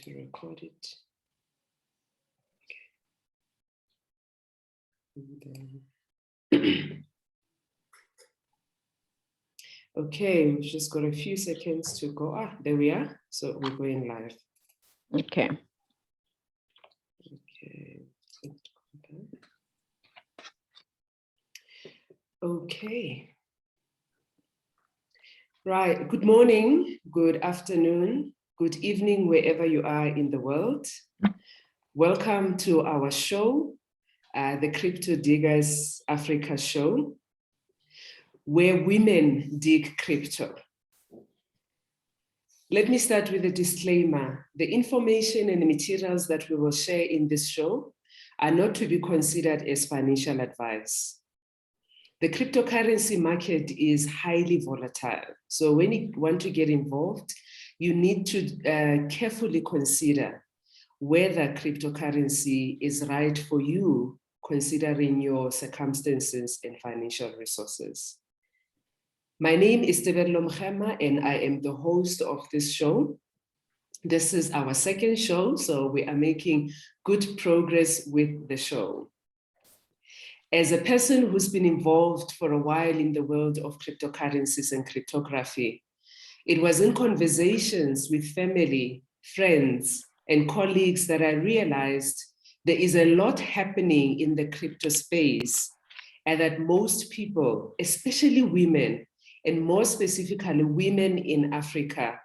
to record it. Okay. Okay, we've just got a few seconds to go. Ah, there we are. So we're going live. Okay. Okay. Okay. Right. Good morning, good afternoon, good evening, wherever you are in the world. Welcome to our show, the Crypto Diggers Africa show, where women dig crypto. Let me start with a disclaimer. The information and the materials that we will share in this show are not to be considered as financial advice. The cryptocurrency market is highly volatile. So when you want to get involved, you need to carefully consider whether cryptocurrency is right for you, considering your circumstances and financial resources. My name is Tebello Mkhema, and I am the host of this show. This is our second show, so we are making good progress with the show. As a person who's been involved for a while in the world of cryptocurrencies and cryptography, it was in conversations with family, friends, and colleagues that I realized there is a lot happening in the crypto space, and that most people, especially women, and more specifically women in Africa,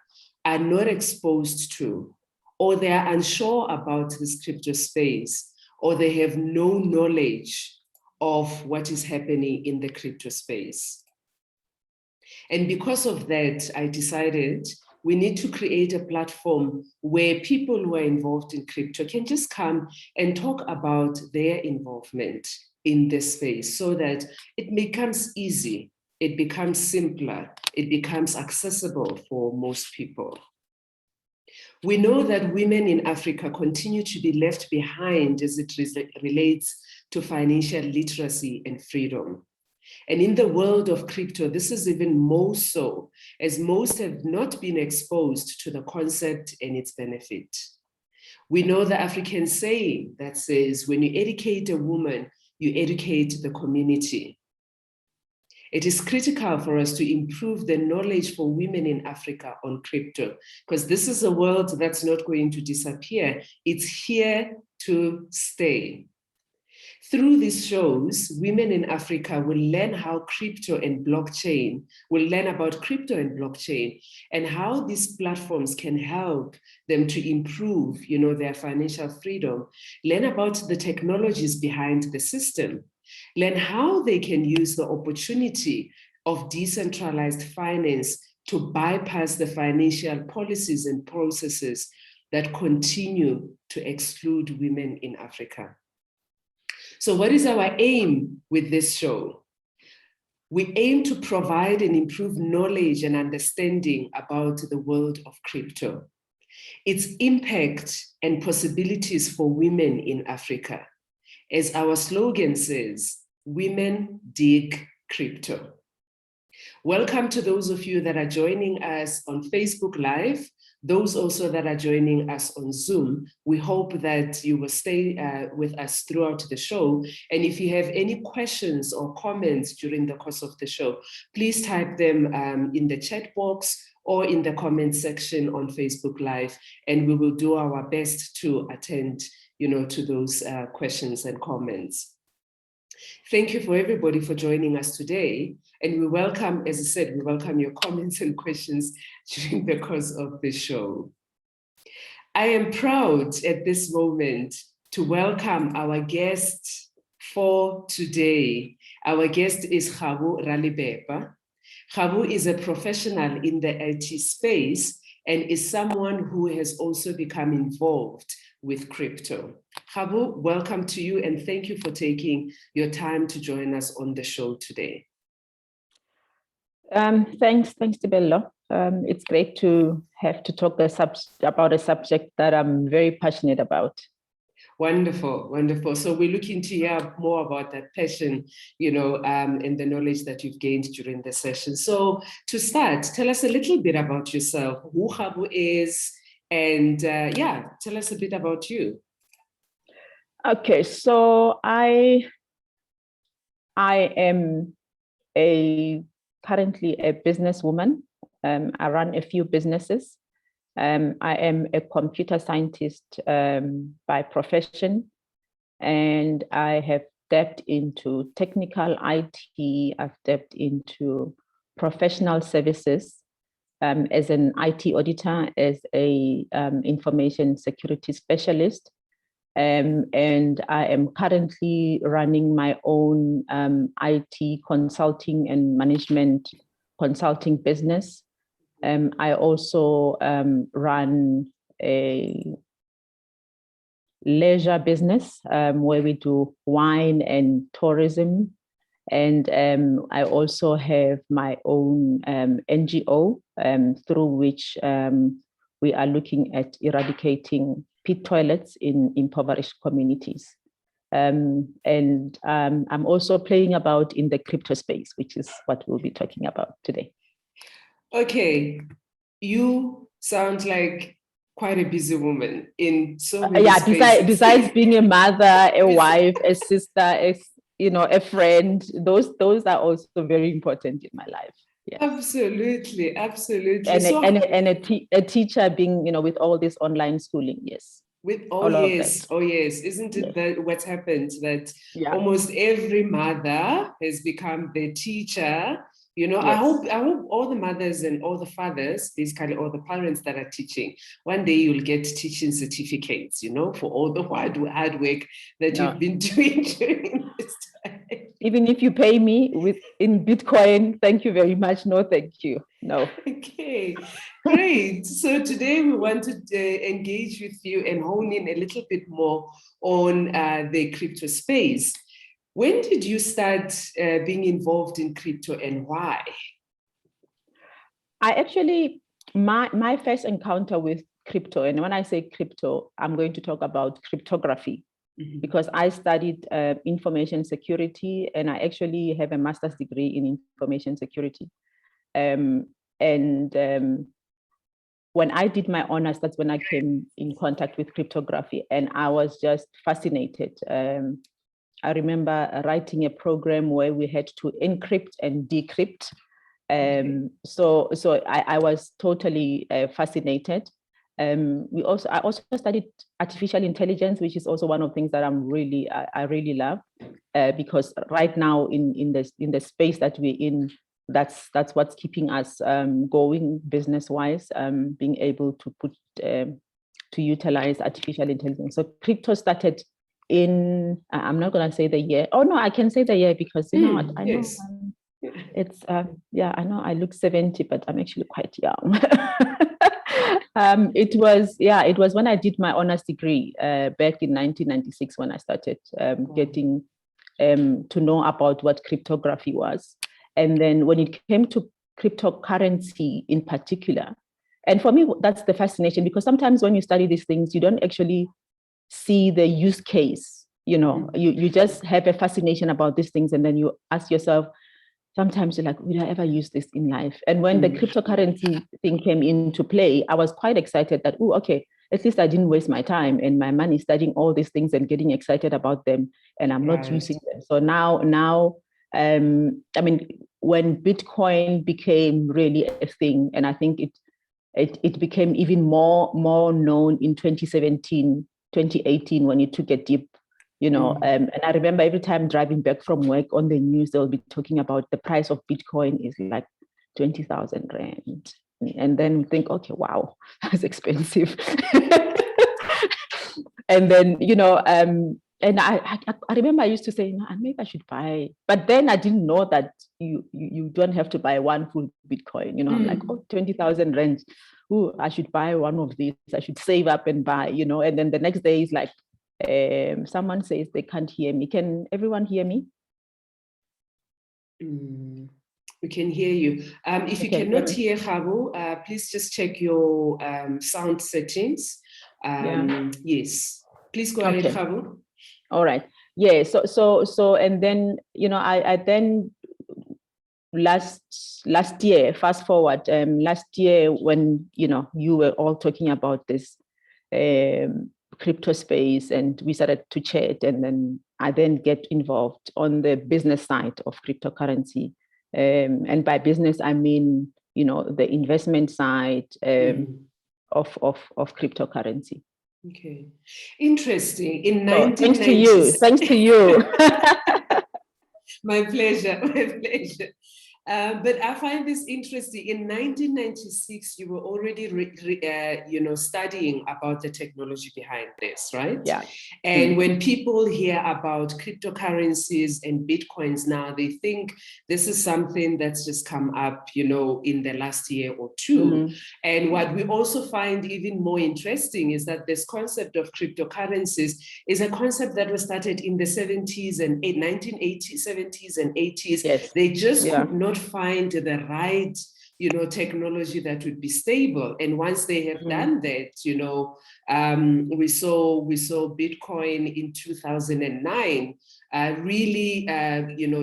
are not exposed to, or they are unsure about this crypto space, or they have no knowledge of what is happening in the crypto space. And because of that, I decided we need to create a platform where people who are involved in crypto can just come and talk about their involvement in this space so that it becomes easy, it becomes simpler, it becomes accessible for most people. We know that women in Africa continue to be left behind as it relates to financial literacy and freedom. And in the world of crypto, this is even more so, as most have not been exposed to the concept and its benefit. We know the African saying that says, when you educate a woman, you educate the community. It is critical for us to improve the knowledge for women in Africa on crypto, because this is a world that's not going to disappear. It's here to stay. Through these shows, women in Africa will learn how crypto and blockchain, will learn about crypto and blockchain, and how these platforms can help them to improve, their financial freedom, learn about the technologies behind the system, learn how they can use the opportunity of decentralized finance to bypass the financial policies and processes that continue to exclude women in Africa. So what is our aim with this show? We aim to provide and improve knowledge and understanding about the world of crypto, its impact and possibilities for women in Africa. As our slogan says, women dig crypto. Welcome to those of you that are joining us on Facebook Live, those also that are joining us on Zoom. We hope that you will stay with us throughout the show. And if you have any questions or comments during the course of the show, please type them in the chat box or in the comment section on Facebook Live, and we will do our best to attend to those questions and comments. Thank you for everybody for joining us today. And we welcome, as I said, we welcome your comments and questions during the course of the show. I am proud at this moment to welcome our guest for today. Our guest is Kgabo Ralebepa. Kgabo is a professional in the IT space and is someone who has also become involved with crypto. Kgabo, welcome to you, and thank you for taking your time to join us on the show today. Thanks, Tebello. It's great to have to talk about a subject that I'm very passionate about. Wonderful, wonderful. So we're looking to hear more about that passion, and the knowledge that you've gained during the session. So to start, tell us a little bit about yourself, who Kgabo is, And yeah, tell us a bit about you. Okay, so I am currently a businesswoman. I run a few businesses. I am a computer scientist by profession, and I have stepped into technical IT. I've stepped into professional services as an IT auditor, as a information security specialist. And I am currently running my own IT consulting and management consulting business. I also run a leisure business where we do wine and tourism. And I also have my own NGO through which we are looking at eradicating pit toilets in impoverished communities. And I'm also playing about in the crypto space, which is what we'll be talking about today. Okay, you sound like quite a busy woman in so many spaces. Besides being a mother, a wife, a sister, a friend, those are also very important in my life. Yes. Absolutely. And a teacher, being with all this online schooling. Yes. Oh yes. Isn't it that what's happened, that almost every mother has become the teacher? Yes. I hope all the mothers and all the fathers, basically all the parents that are teaching, one day you'll get teaching certificates, for all the hard work that you've been doing during this time. Even if you pay me in Bitcoin, thank you very much. No, thank you. No. Okay, great. So today we want to engage with you and hone in a little bit more on the crypto space. When did you start being involved in crypto, and why? I actually, my first encounter with crypto, and when I say crypto, I'm going to talk about cryptography, because I studied information security, and I actually have a master's degree in information security. When I did my honors, that's when I came in contact with cryptography, and I was just fascinated. I remember writing a program where we had to encrypt and decrypt. So I was totally fascinated. I also studied artificial intelligence, which is also one of the things that I really love, because right now in the space that we're in, that's what's keeping us going business-wise, being able to utilize artificial intelligence. So crypto started in, I'm not going to say the year. Oh no, I can say the year, because I know it's I know I look 70, but I'm actually quite young. It was when I did my honors degree back in 1996, when I started getting to know about what cryptography was. And then when it came to cryptocurrency in particular, and for me, that's the fascination, because sometimes when you study these things, you don't actually see the use case. You just have a fascination about these things, and then you ask yourself, sometimes you're like, will I ever use this in life? And when the cryptocurrency thing came into play, I was quite excited that, okay, at least I didn't waste my time and my money studying all these things and getting excited about them, and I'm not using them. So now, I mean, when Bitcoin became really a thing, and I think it became even more known in 2017, 2018, when it took a dip, and I remember every time driving back from work, on the news, they'll be talking about the price of Bitcoin is like 20,000 rand. And then we think, okay, wow, that's expensive. And then, and I remember I used to say, no, maybe I should buy, but then I didn't know that you don't have to buy one full Bitcoin. I'm like, 20,000 rand. I should buy one of these. I should save up and buy, and then the next day is like, someone says they can't hear me. Can everyone hear me? We can hear you. If you cannot hear Kgabo, please just check your sound settings. Yes, please go ahead, Kgabo. All right. Yeah. So and then I then last year, fast forward, last year when you were all talking about this crypto space, and we started to chat, and then I then get involved on the business side of cryptocurrency, and by business I mean the investment side of cryptocurrency. Okay, interesting. In thanks to you. My pleasure, my pleasure. But I find this interesting. In 1996, you were already, studying about the technology behind this, right? Yeah. And when people hear about cryptocurrencies and Bitcoins now, they think this is something that's just come up, in the last year or two. And what we also find even more interesting is that this concept of cryptocurrencies is a concept that was started in the 70s and 1980s, 70s and 80s. Yes. They just could not find the right technology that would be stable, and once they have done that, we saw Bitcoin in 2009 really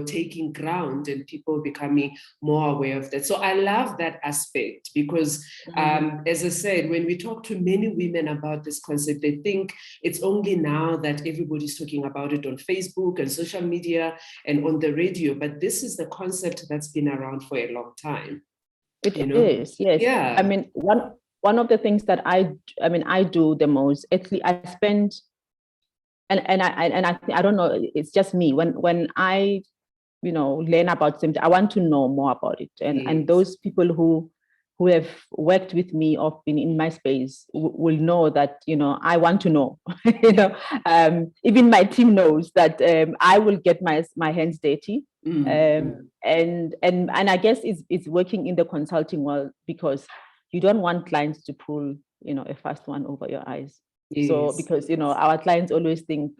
taking ground and people becoming more aware of that. So I love that aspect because as I said, when we talk to many women about this concept, they think it's only now that everybody's talking about it on Facebook and social media and on the radio, but this is the concept that's been around for a long time. It is, yes. Yeah. I mean, one of the things that I do the most, actually, I spend, and I don't know, it's just me. When I, learn about something, I want to know more about it. And those people who have worked with me or been in my space will know that, I want to know. Even my team knows that I will get my hands dirty. And I guess it's working in the consulting world because you don't want clients to pull a fast one over your eyes. Yes. So because our clients always think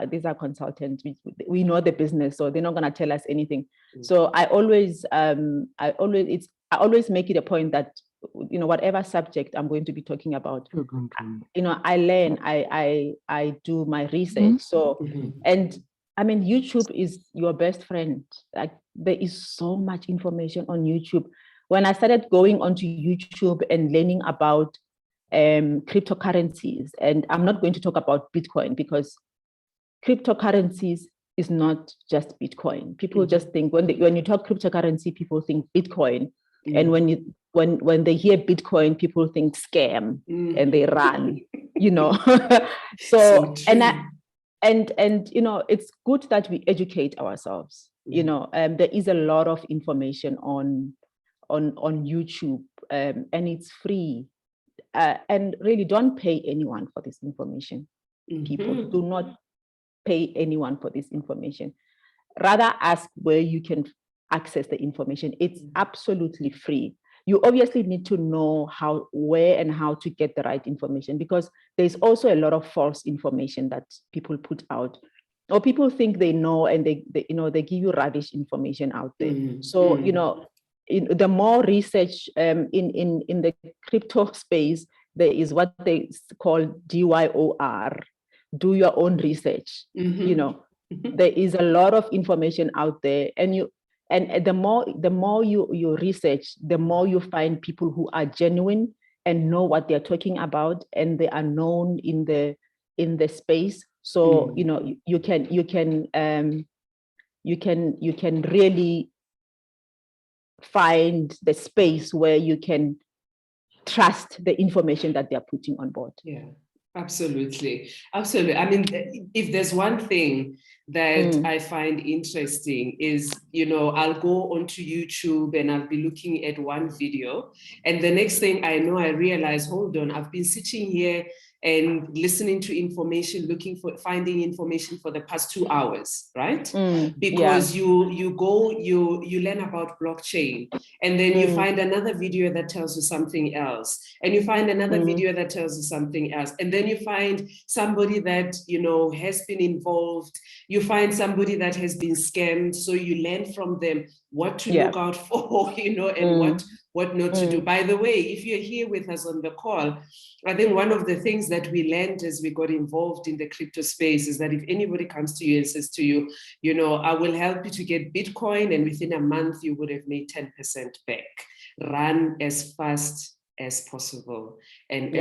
these are consultants, we know the business, so they're not going to tell us anything. So I always make it a point that whatever subject I'm going to be talking about, I learn, I do my research. So and I mean, YouTube is your best friend. Like, there is so much information on YouTube. When I started going onto YouTube and learning about cryptocurrencies, and I'm not going to talk about Bitcoin because cryptocurrencies is not just Bitcoin. People just think when you talk cryptocurrency, people think Bitcoin, and when they hear Bitcoin, people think scam and they run. So and it's good that we educate ourselves. There is a lot of information on YouTube, and it's free. And really, don't pay anyone for this information. People, do not pay anyone for this information. Rather ask where you can access the information. It's absolutely free. You obviously need to know where and how to get the right information, because there's also a lot of false information that people put out, or people think they know, and they give you rubbish information out there. So the more research in the crypto space, there is what they call DYOR, do your own research. There is a lot of information out there, and the more you research, the more you find people who are genuine and know what they're talking about, and they are known in the space. So you can really find the space where you can trust the information that they're putting on board. Yeah, absolutely. Absolutely. I mean, if there's one thing that I find interesting is, I'll go onto YouTube and I'll be looking at one video, and the next thing I know, I realize, hold on, I've been sitting here and listening to information, finding information for the past 2 hours, right? Because you learn about blockchain, and then you find another video that tells you something else, and you find another video that tells you something else, and then you find somebody that has been involved, you find somebody that has been scammed, so you learn from them what to look out for, and what not to do. By the way, if you're here with us on the call, I think one of the things that we learned as we got involved in the crypto space is that if anybody comes to you and says to you, you know, I will help you to get Bitcoin, and within a month you would have made 10% back, run as fast as possible and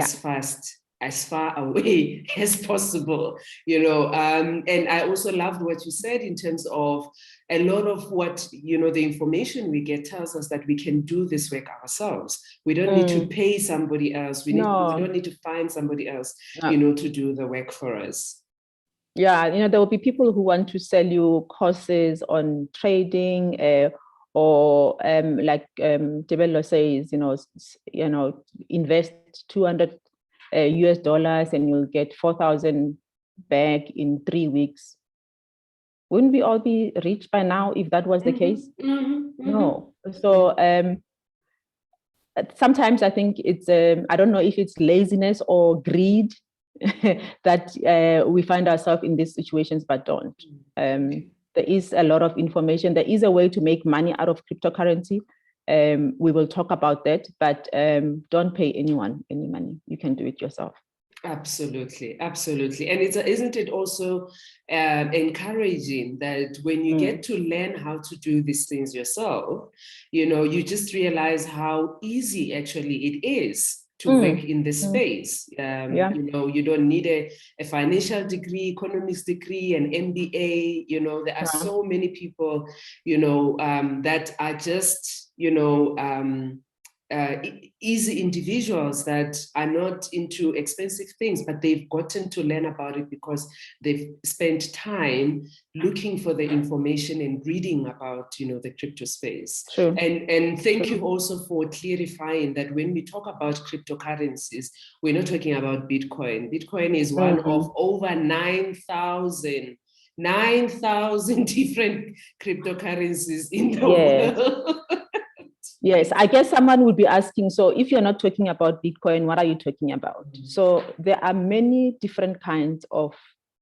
as far away as possible, you know. And I also loved what you said in terms of a lot of what, you know, the information we get tells us that we can do this work ourselves. We don't need to pay somebody else. We don't need to find somebody else, you know, to do the work for us. Yeah, you know, there will be people who want to sell you courses on trading, or like Tebello says, you know, invest 200 US dollars and you'll get 4,000 back in 3 weeks. Wouldn't we all be rich by now if that was the case? No. So sometimes I think it's, I don't know if it's laziness or greed that we find ourselves in these situations, but don't. There is a lot of information. There is a way to make money out of cryptocurrency. We will talk about that, but don't pay anyone any money. You can do it yourself. Absolutely, absolutely. And isn't it also encouraging that when you get to learn how to do these things yourself, you know, you just realize how easy actually it is to work in this space. You know, you don't need a financial degree, economics degree, an MBA. You know, there are so many people, you know, that are just, you know, easy individuals that are not into expensive things, but they've gotten to learn about it because they've spent time looking for the information and reading about, you know, the crypto space. Sure. And thank you also for clarifying that when we talk about cryptocurrencies, we're not talking about Bitcoin. Bitcoin is one of over 9,000 different cryptocurrencies in the world. Yes, I guess someone would be asking, so if you're not talking about Bitcoin, what are you talking about? So there are many different kinds of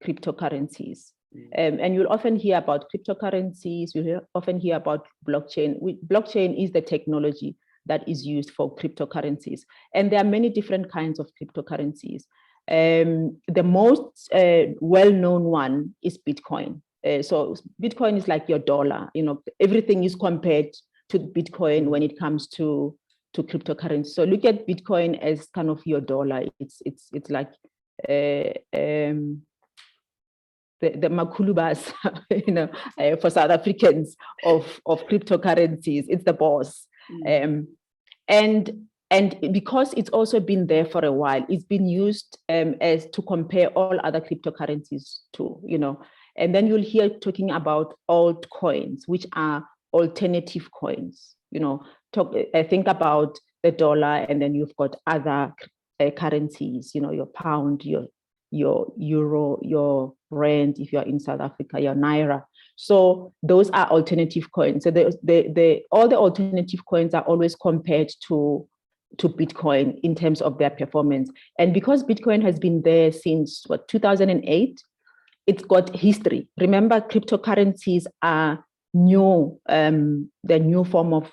cryptocurrencies. And you'll often hear about cryptocurrencies, you'll often hear about blockchain. Blockchain is the technology that is used for cryptocurrencies. And there are many different kinds of cryptocurrencies. The most well-known one is Bitcoin. So Bitcoin is like your dollar, you know, everything is compared to Bitcoin when it comes to cryptocurrency. So look at Bitcoin as kind of your dollar. It's like the makulubas, you know, for South Africans of cryptocurrencies. It's the boss. And because it's also been there for a while, it's been used as to compare all other cryptocurrencies to, you know. And then you'll hear talking about altcoins, which are alternative coins. You know, think about the dollar, and then you've got other currencies, you know, your pound, your euro, your rand, if you're in South Africa, your naira. So those are alternative coins. So all the alternative coins are always compared to Bitcoin in terms of their performance. And because Bitcoin has been there since 2008, it's got history. Remember, cryptocurrencies are new, the new form of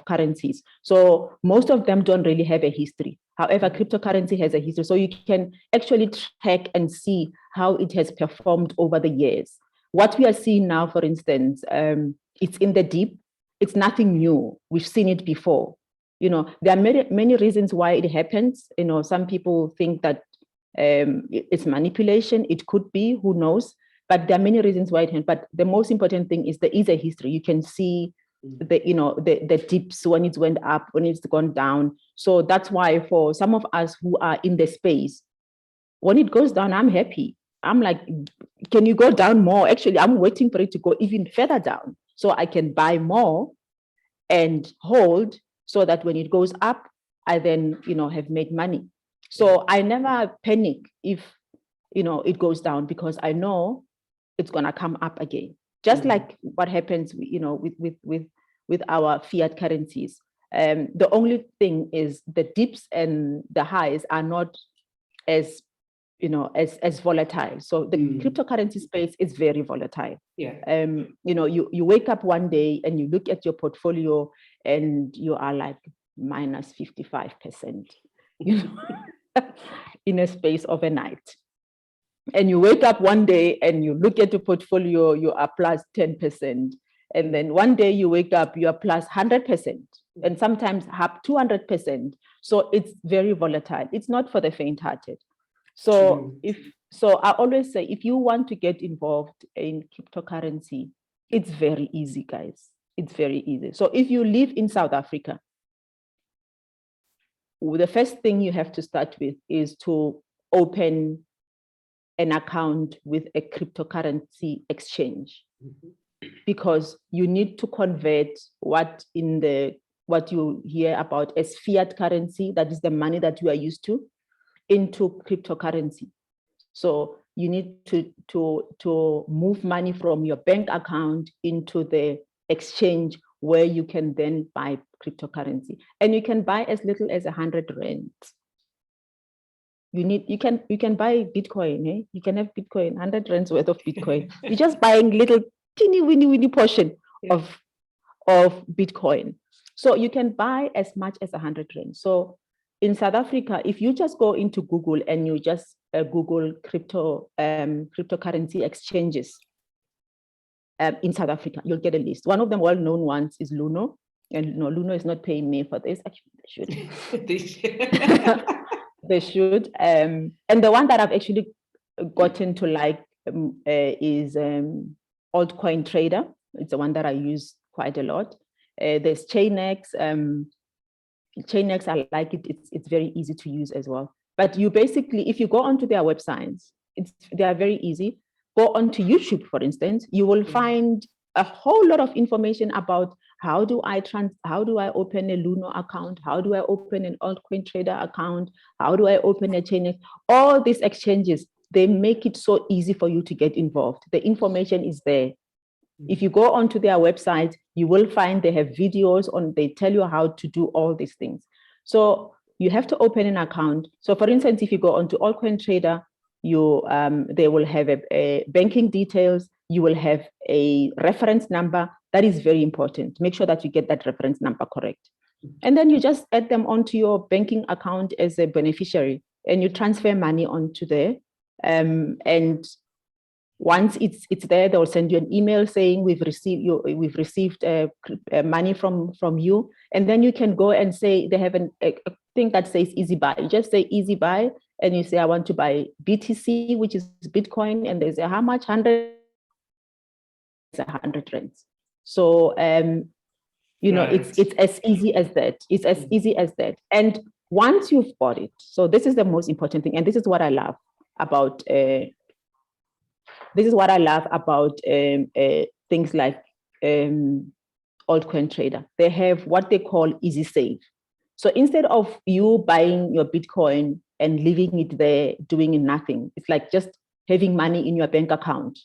currencies. So most of them don't really have a history. However, cryptocurrency has a history. So you can actually track and see how it has performed over the years. What we are seeing now, for instance, it's in the deep. It's nothing new. We've seen it before. You know, there are many reasons why it happens. You know, some people think that it's manipulation. It could be, who knows? But there are many reasons why it happens. But the most important thing is there is a history. You can see the dips, when it went up, when it's gone down. So that's why for some of us who are in the space, when it goes down, I'm happy. I'm like, can you go down more? Actually, I'm waiting for it to go even further down so I can buy more and hold, so that when it goes up, I then, you know, have made money. So I never panic if, you know, it goes down, because I know it's going to come up again. Just like what happens, you know, with our fiat currencies. The only thing is the dips and the highs are not as as volatile. So the cryptocurrency space is very volatile. Yeah. You wake up one day and you look at your portfolio and you are like minus 55%, in a space of a night. And you wake up one day and you look at your portfolio, you are plus 10%. And then one day you wake up, you are plus 100%, and sometimes up 200%. So it's very volatile. It's not for the faint-hearted. So I always say, if you want to get involved in cryptocurrency, it's very easy, guys. It's very easy. So if you live in South Africa, the first thing you have to start with is to open an account with a cryptocurrency exchange, because you need to convert what you hear about as fiat currency, that is the money that you are used to, into cryptocurrency. So you need to move money from your bank account into the exchange, where you can then buy cryptocurrency, and you can buy as little as 100 rand. You can buy Bitcoin. You can have Bitcoin, 100 rands worth of Bitcoin. You're just buying little teeny weeny portion of Bitcoin. So you can buy as much as 100 rands. So in South Africa, if you just go into Google and you just Google cryptocurrency exchanges in South Africa, you'll get a list. One of the well-known ones is Luno. And no, Luno is not paying me for this. Actually, they should. They should. And the one that I've actually gotten to like is Altcoin Trader. It's the one that I use quite a lot. There's Chainx. Chainx, I like it. It's very easy to use as well. But you basically, if you go onto their websites, they are very easy. Go onto YouTube, for instance, you will find a whole lot of information about how do I open a Luno account? How do I open an Altcoin Trader account? How do I open a Chainx? All these exchanges, they make it so easy for you to get involved. The information is there. If you go onto their website, you will find they have videos they tell you how to do all these things. So you have to open an account. So for instance, if you go onto Altcoin Trader, they will have a banking details. You will have a reference number. That is very important. Make sure that you get that reference number correct. And then you just add them onto your banking account as a beneficiary, and you transfer money onto there. And once it's there, they'll send you an email saying we've received money from you. And then you can go and say, they have a thing that says easy buy. You just say easy buy, and you say, I want to buy BTC, which is Bitcoin, and they say how much? 100 rands. So right. It's as easy as that. It's as easy as that. And once you've bought it, so this is the most important thing, and this is what I love about things like Altcoin Trader. They have what they call easy save. So instead of you buying your Bitcoin and leaving it there doing nothing, it's like just having money in your bank account,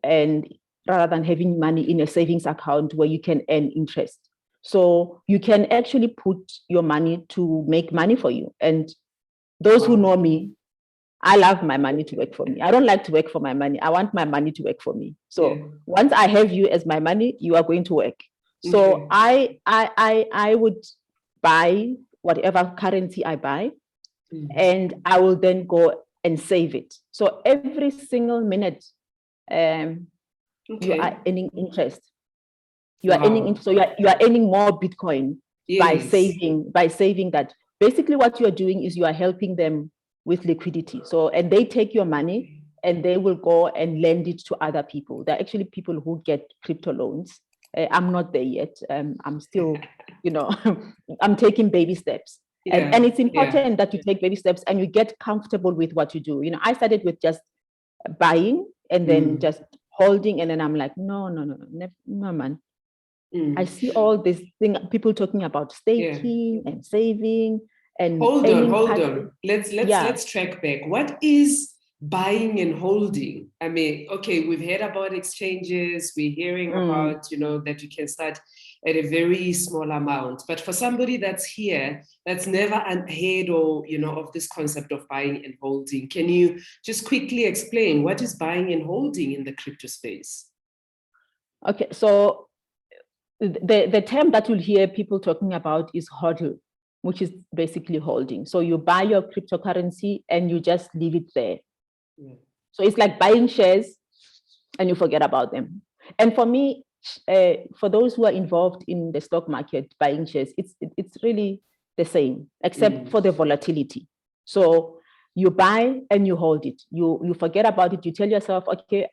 and rather than having money in a savings account where you can earn interest. So you can actually put your money to make money for you. And those who know me, I love my money to work for me. I don't like to work for my money. I want my money to work for me. So once I have you as my money, you are going to work. So I would buy whatever currency I buy, and I will then go and save it. So every single minute, you are earning interest. You are earning, so you are earning more Bitcoin by saving that. Basically, what you are doing is you are helping them with liquidity. So, and they take your money and they will go and lend it to other people. There are actually people who get crypto loans. I'm not there yet. I'm still, I'm taking baby steps. And it's important that you take baby steps and you get comfortable with what you do. I started with just buying and then just holding, and then I'm like, no, man. I see all this thing, people talking about staking and saving and hold on. Let's track back. What is buying and holding. I mean, okay, we've heard about exchanges, we're hearing about, that you can start at a very small amount. But for somebody that's here, that's never heard or, of this concept of buying and holding, can you just quickly explain what is buying and holding in the crypto space? Okay, so the term that you'll hear people talking about is hodl, which is basically holding. So you buy your cryptocurrency and you just leave it there. Yeah. So it's like buying shares and you forget about them. And for me, for those who are involved in the stock market, buying shares, it's really the same, except for the volatility. So you buy and you hold it. You forget about it. You tell yourself, okay,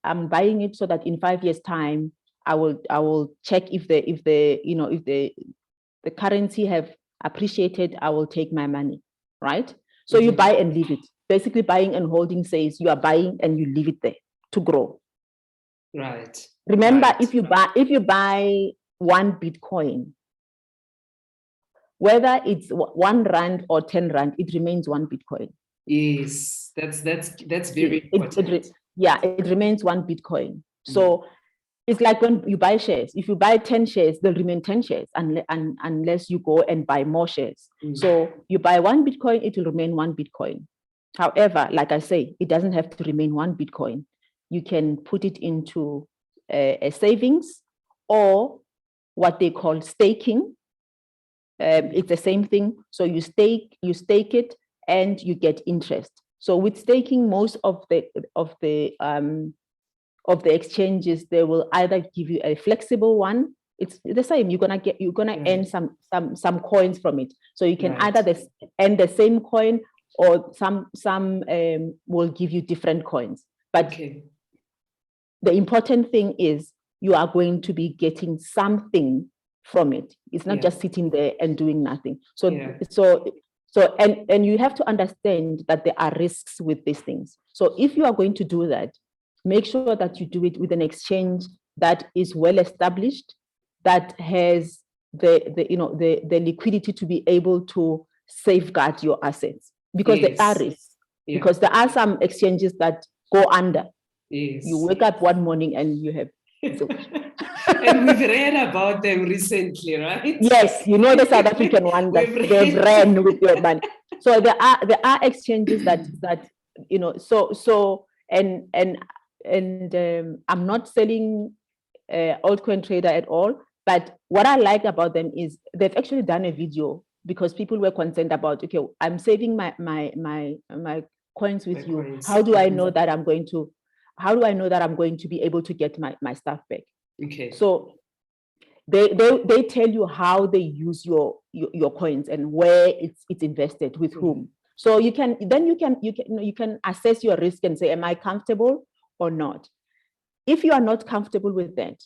I'm buying it so that in 5 years' time, I will check if the currency have appreciated, I will take my money, right? So you buy and leave it. Basically, buying and holding says you are buying and you leave it there to grow. Right. Remember, right. if you buy 1 Bitcoin, whether it's 1 rand or 10 rand, it remains 1 Bitcoin. Yes, that's very important. It remains 1 Bitcoin. So it's like when you buy shares. If you buy 10 shares, they'll remain 10 shares unless you go and buy more shares. So you buy 1 Bitcoin, it will remain 1 Bitcoin. However, like I say, it doesn't have to remain 1 Bitcoin. You can put it into a savings or what they call staking. It's the same thing. So you stake it and you get interest. So with staking, most of the exchanges, they will either give you a flexible one. It's the same. You're gonna earn some coins from it. So you can either earn the same coin or some will give you different coins. But the important thing is you are going to be getting something from it. It's not just sitting there and doing nothing. So you have to understand that there are risks with these things. So if you are going to do that, make sure that you do it with an exchange that is well established, that has the liquidity to be able to safeguard your assets, because there are risks. Because there are some exchanges that go under. You wake up one morning and you have and we've read about them recently, right? Yes, the South African one that they've ran with your money. So there are exchanges that I'm not selling altcoin trader at all, but what I like about them is they've actually done a video because people were concerned about, okay, I'm saving my coins with you. Coins. How do I know that I'm going to be able to get my stuff back? Okay. So they tell you how they use your coins and where it's invested with whom. So you can assess your risk and say, am I comfortable or not? If you are not comfortable with that,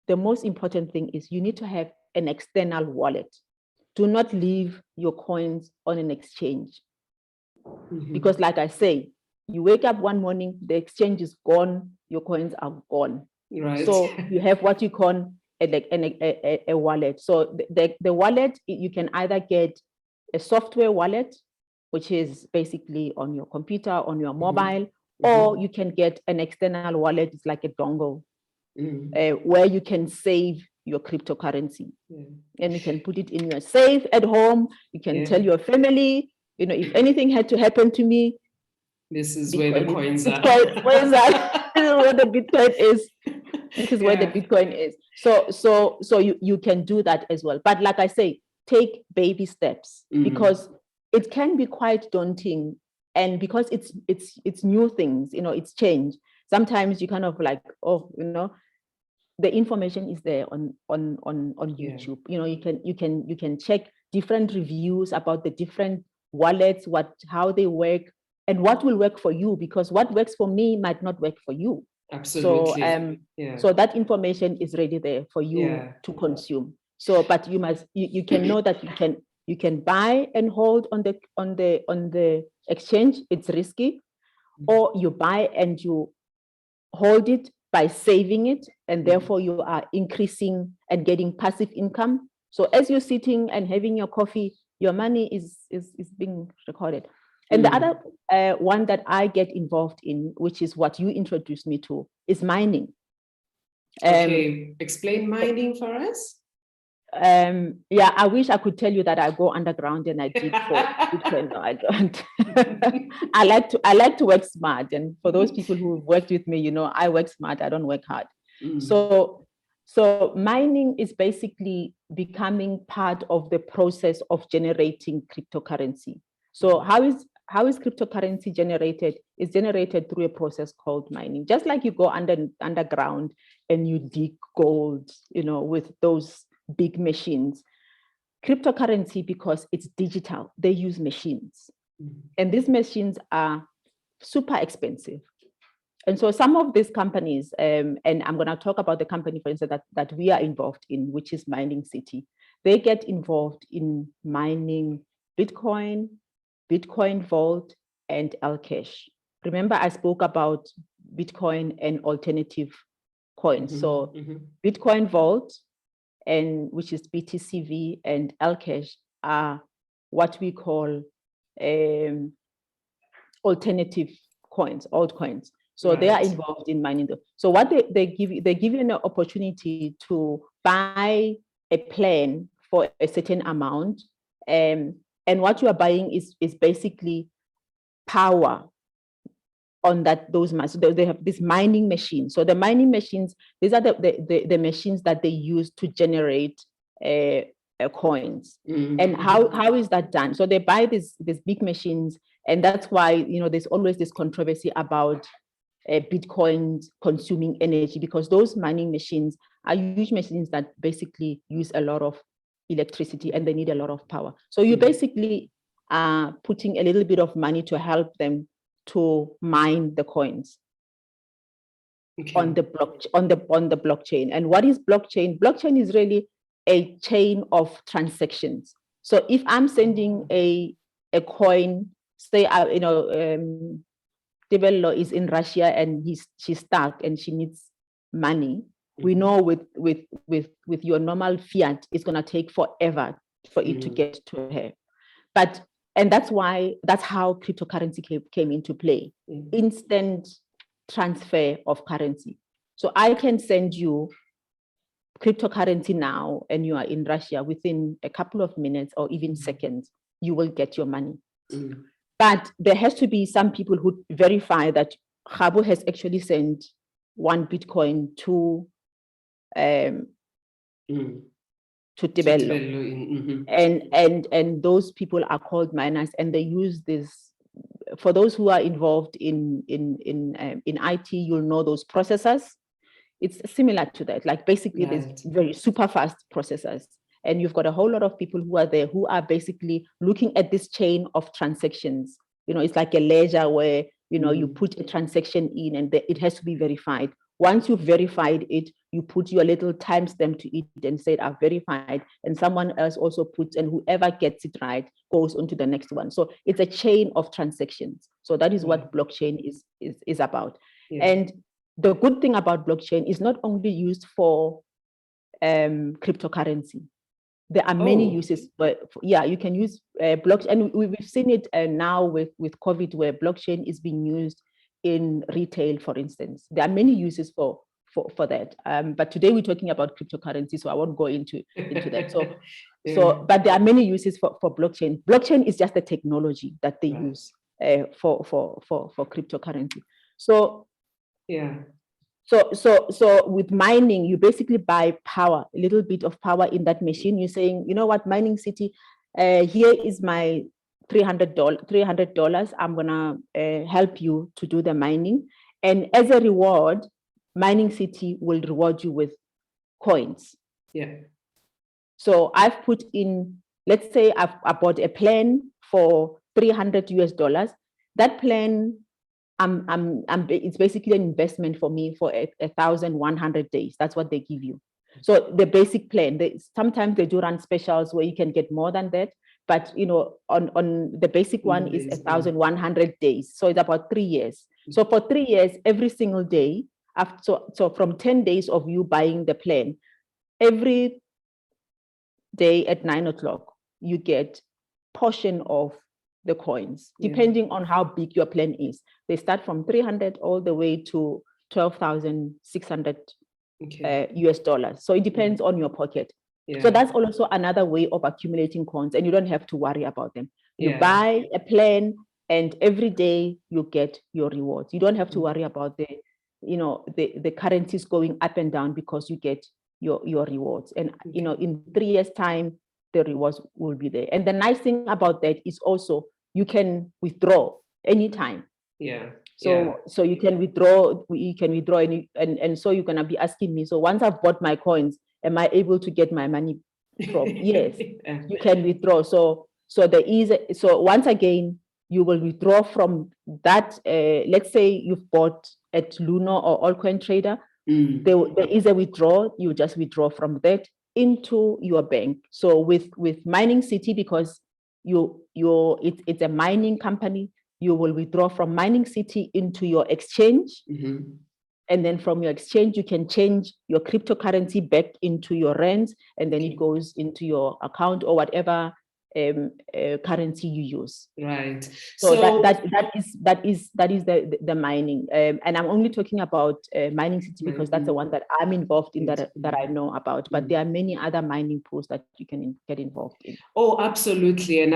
the most important thing is you need to have an external wallet. Do not leave your coins on an exchange. Because like I say, you wake up one morning, the exchange is gone, your coins are gone. Right. So you have what you call a wallet. So the wallet, you can either get a software wallet, which is basically on your computer, on your mobile, or you can get an external wallet. It's like a dongle, where you can save your cryptocurrency. And you can put it in your safe at home. You can tell your family, if anything had to happen to me, this is where the coins are. Where the Bitcoin is. This is where the Bitcoin is. So you can do that as well. But like I say, take baby steps, because it can be quite daunting. And because it's new things, it's change. Sometimes you kind of like, the information is there on YouTube. You can check different reviews about the different wallets, how they work, and what will work for you, because what works for me might not work for you. Absolutely. So that information is ready there for you to consume. So, but you can know that you can buy and hold on the exchange. It's risky, or you buy and you hold it by saving it, and therefore you are increasing and getting passive income. So as you're sitting and having your coffee, your money is being recorded. And the other one that I get involved in, which is what you introduced me to, is mining. Okay, explain mining for us. Yeah, I wish I could tell you that I go underground and I dig for Bitcoin. No, I don't. I like to work smart, and for those people who worked with me, I work smart. I don't work hard. So mining is basically becoming part of the process of generating cryptocurrency. So how is cryptocurrency generated? It's generated through a process called mining. Just like you go underground and you dig gold, with those big machines. Cryptocurrency, because it's digital, they use machines. And these machines are super expensive. And so some of these companies, and I'm going to talk about the company, for instance, that we are involved in, which is Mining City. They get involved in mining Bitcoin, Bitcoin Vault, and Lcash. Remember, I spoke about Bitcoin and alternative coins. So Bitcoin Vault, and which is BTCV, and Lcash are what we call alternative coins, altcoins. So they are involved in mining. So what they give you an opportunity to buy a plan for a certain amount, and what you are buying is basically power on those mines. So they have this mining machine. So the mining machines, these are the machines that they use to generate coins. And how is that done? So they buy these big machines, and that's why there's always this controversy about Bitcoin consuming energy, because those mining machines are huge machines that basically use a lot of electricity and they need a lot of power. So you basically are putting a little bit of money to help them to mine the coins on the blockchain. And what is blockchain? Blockchain is really a chain of transactions. So if I'm sending a coin, say Tebello is in Russia and she's stuck and she needs money, we know with your normal fiat, it's going to take forever for it to get to her. And that's how cryptocurrency came into play. Instant transfer of currency. So I can send you cryptocurrency now, and you are in Russia, within a couple of minutes or even seconds, you will get your money. But there has to be some people who verify that Kgabo has actually sent 1 Bitcoin to Tebello. And those people are called miners, and they use this. For those who are involved in IT, you'll know those processors. It's similar to that. Like basically, there's very super fast processors. And you've got a whole lot of people who are there who are basically looking at this chain of transactions. It's like a ledger where, you put a transaction in and it has to be verified. Once you've verified it, you put your little timestamp to it and say, I've verified. And someone else also puts, and whoever gets it right goes on to the next one. So it's a chain of transactions. So that is what blockchain is about. And the good thing about blockchain is not only used for cryptocurrency. There are many uses, but you can use blockchain. And we've seen it now with COVID, where blockchain is being used in retail, for instance. There are many uses for that. But today we're talking about cryptocurrency, so I won't go into that. But there are many uses for blockchain. Blockchain is just a technology that they use for cryptocurrency. So with mining, you basically buy power, a little bit of power in that machine. You're saying, you know what, Mining City, here is my $300. I'm gonna help you to do the mining, and as a reward, Mining City will reward you with coins. So I've put in, let's say I bought a plan for $300. That plan, it's basically an investment for me for 1,100 days. That's what they give you. So the basic plan, sometimes they do run specials where you can get more than that, but on the basic one is 1,100 days. So it's about 3 years. So for 3 years, every single day, so from 10 days of you buying the plan, every day at 9 o'clock, you get portion of the coins, depending on how big your plan is. They start from 300 all the way to 12,600 US dollars. So it depends on your pocket. So that's also another way of accumulating coins, and you don't have to worry about them. You buy a plan, and every day you get your rewards. You don't have to worry about the currencies going up and down, because you get your rewards. And in 3 years' time, the rewards will be there. And the nice thing about that is also you can withdraw anytime. So you can withdraw, and so you're gonna be asking me, so once I've bought my coins, am I able to get my money from? Yes, you can withdraw. So once again, you will withdraw from that. Let's say you've bought at Luno or Allcoin Trader. There is a withdrawal. You just withdraw from that into your bank. So with Mining City, because it's a mining company, you will withdraw from Mining City into your exchange. And then from your exchange, you can change your cryptocurrency back into your rands, and then it goes into your account or whatever currency you use. Right. So that is the mining, and I'm only talking about Mining City because that's the one that I'm involved in, that I know about. But there are many other mining pools that you can get involved in. Oh, absolutely. And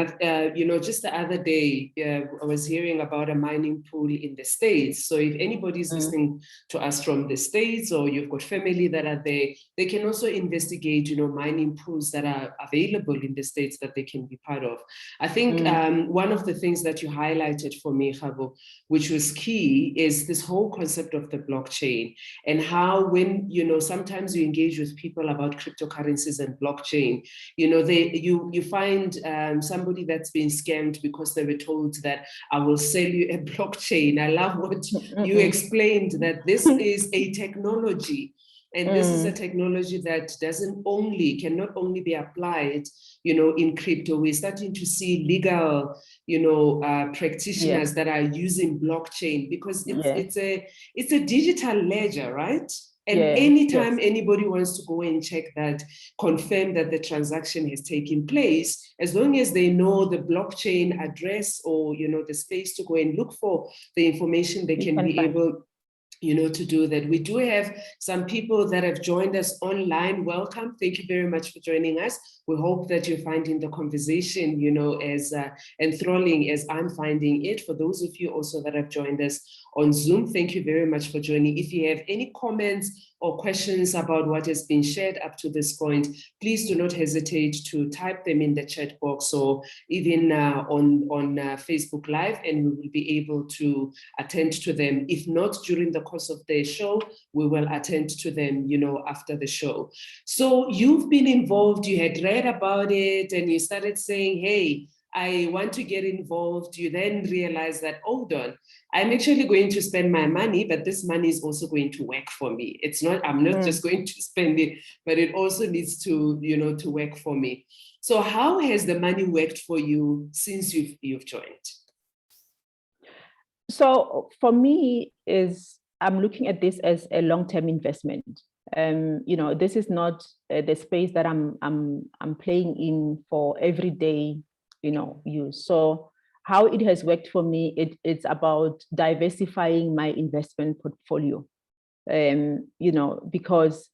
just the other day, I was hearing about a mining pool in the States. So if anybody's listening to us from the States, or you've got family that are there, they can also investigate, mining pools that are available in the States that they can be part of. I think one of the things that you highlighted for me, Kgabo, which was key, is this whole concept of the blockchain, and how when, sometimes you engage with people about cryptocurrencies and blockchain, you find somebody that's been scammed because they were told that I will sell you a blockchain. I love what you explained, that this is a technology. And this is a technology that cannot only be applied, in crypto. We're starting to see legal, practitioners that are using blockchain, because it's a digital ledger, right? And anytime anybody wants to go and check that, confirm that the transaction has taken place, as long as they know the blockchain address or, the space to go and look for the information, they can be able to do that. We do have some people that have joined us online. Welcome. Thank you very much for joining us. We hope that you're finding the conversation, as enthralling as I'm finding it. For those of you also that have joined us on Zoom, thank you very much for joining. If you have any comments or questions about what has been shared up to this point, please do not hesitate to type them in the chat box, or even on Facebook Live, and we will be able to attend to them. If not during the course of the show, we will attend to them, after the show. So you've been involved, you had read about it, and you started saying, hey, I want to get involved. You then realize that, hold on, I'm actually going to spend my money, but this money is also going to work for me. I'm not just going to spend it, but it also needs to, to work for me. So how has the money worked for you since you've joined? So for me, I'm looking at this as a long-term investment. This is not the space that I'm playing in for everyday use. So how it has worked for me, it's about diversifying my investment portfolio. Because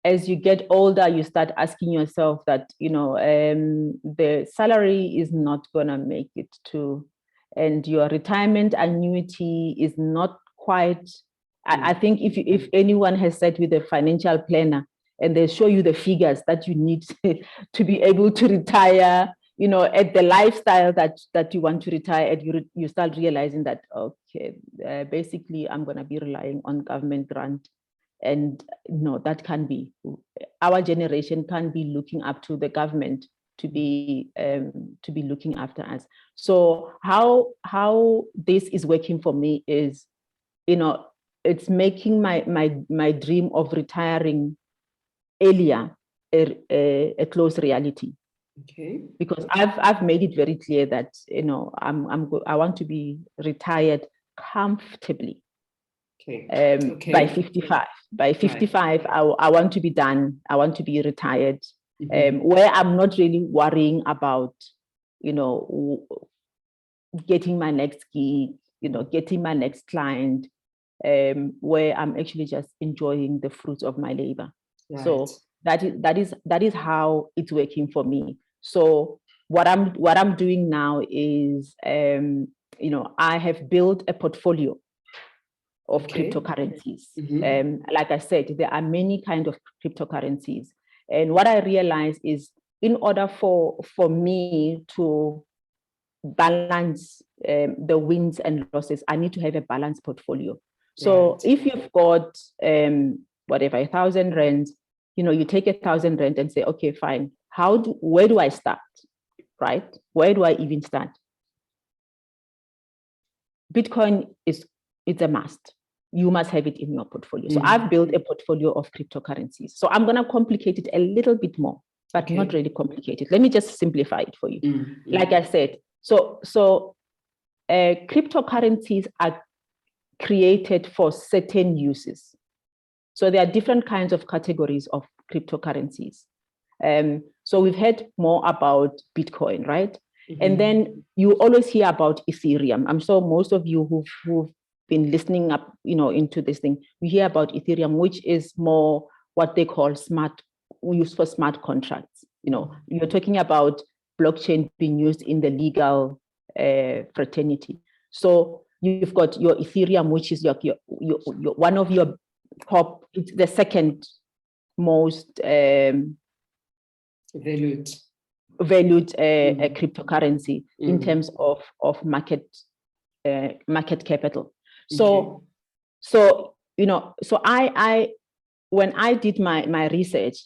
as you get older, you start asking yourself that, the salary is not gonna make it to, and your retirement annuity is not quite. I think if anyone has sat with a financial planner and they show you the figures that you need to be able to retire, at the lifestyle that you want to retire at, you start realizing that, okay, basically I'm going to be relying on government grant. And no, that can't be. Our generation can't be looking up to the government to be looking after us. So how this is working for me is, it's making my dream of retiring earlier a close reality. Okay. Because I've made it very clear that I want to be retired comfortably. Okay. By 55. By 55, right. I want to be done. I want to be retired. Where I'm not really worrying about, getting my next gig, getting my next client, where I'm actually just enjoying the fruits of my labor. Right. So that is how it's working for me. So what I'm doing now is, I have built a portfolio of cryptocurrencies. Like I said, there are many kinds of cryptocurrencies. And what I realized is, in order for me to balance the wins and losses, I need to have a balanced portfolio. So if you've got whatever, 1,000 rands, you take 1,000 rand and say, okay, fine. Where do I start? Right? Where do I even start? Bitcoin it's a must. You must have it in your portfolio. So I've built a portfolio of cryptocurrencies. So I'm going to complicate it a little bit more, but not really complicate it. Let me just simplify it for you. Like I said, so cryptocurrencies are created for certain uses. So there are different kinds of categories of cryptocurrencies. So we've heard more about Bitcoin, right? And then you always hear about Ethereum. I'm sure most of you who've been listening up, into this thing, you hear about Ethereum, which is more what they call used for smart contracts. You're talking about blockchain being used in the legal fraternity. So you've got your Ethereum, which is your one of your top, it's the second most valued cryptocurrency in terms of market capital. So I when I did my research,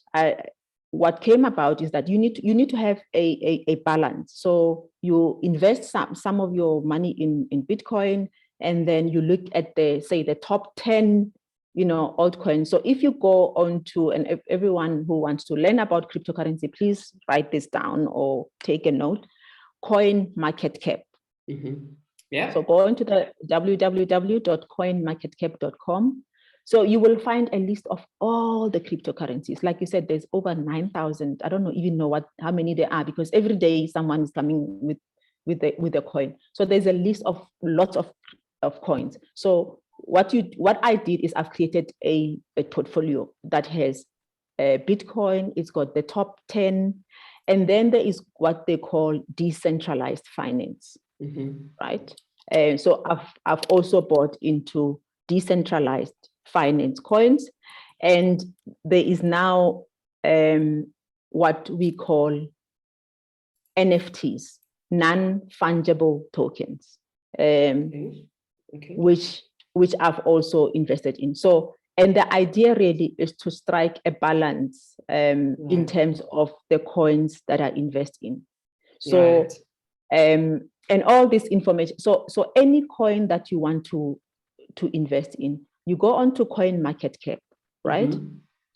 what came about is that you need to have a balance. So you invest some of your money in Bitcoin, and then you look at the top 10 altcoins. So if you go on to, and everyone who wants to learn about cryptocurrency, please write this down or take a note. Coin market cap. Yeah. So go into the www.coinmarketcap.com. So you will find a list of all the cryptocurrencies. Like you said, there's over 9,000. I don't even know how many there are, because every day someone is coming with a coin. So there's a list of lots of coins. So what I did is I've created a portfolio that has Bitcoin. It's got the top 10, and then there is what they call decentralized finance, right? And so I've also bought into decentralized finance coins, and there is now what we call NFTs, non-fungible tokens, which I've also invested in. So, and the idea really is to strike a balance in terms of the coins that I invest in. So, and all this information. So any coin that you want to invest in, you go on to Coin Market Cap, right?